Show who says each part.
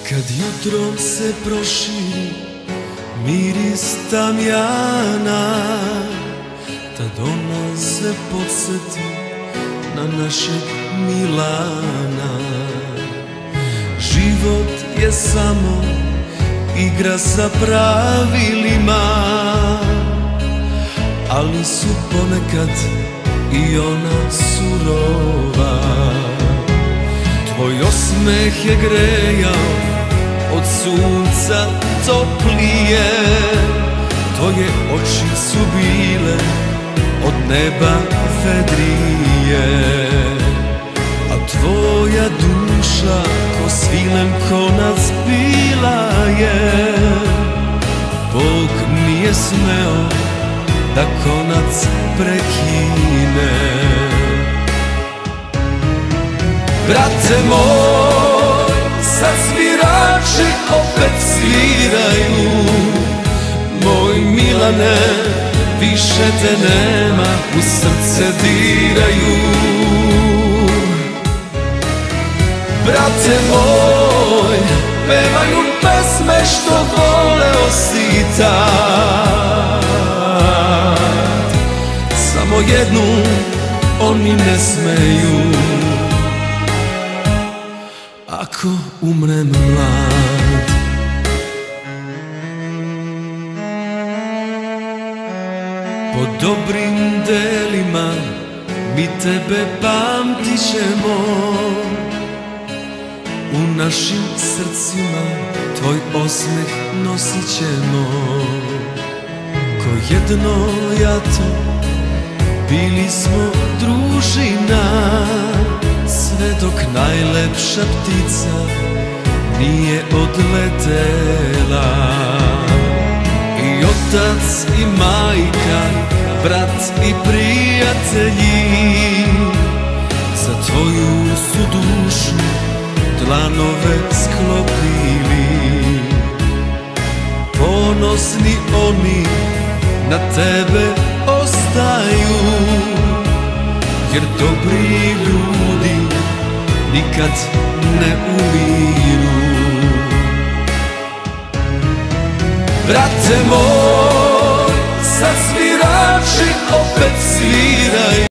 Speaker 1: Kad jutrom se proširi miris tamjana, tad ona se podsjeti na našeg Milana. Život je samo igra sa pravilima, ali su ponekad i ona surova. Tvoj osmeh je grejao od sunca toplije, tvoje oči su bile od neba vedrije, a tvoja duša ko svilen konac bila je. Bog nije smeo da konac prekine. Brate moj, sad svirači opet sviraju. Moj Milane, više te nema, u srce diraju. Brate moj, pevaju pesme što voleo si tad. Samo jednu oni ne smeju, ako umrem mlad. Po dobrim delima mi tebe pamtit ćemo, u našim srcima tvoj osmeh nosit ćemo. Ko jedno jato bili smo družina, sve dok najlepša ptica nije odletela. I otac i majka, brat i prijatelji, za tvoju su dušu dlanove sklopili. Ponosni oni na tebe ostaju, jer dobri ljudi nikad ne umiru. Brate moj, sad svirači opet sviraju.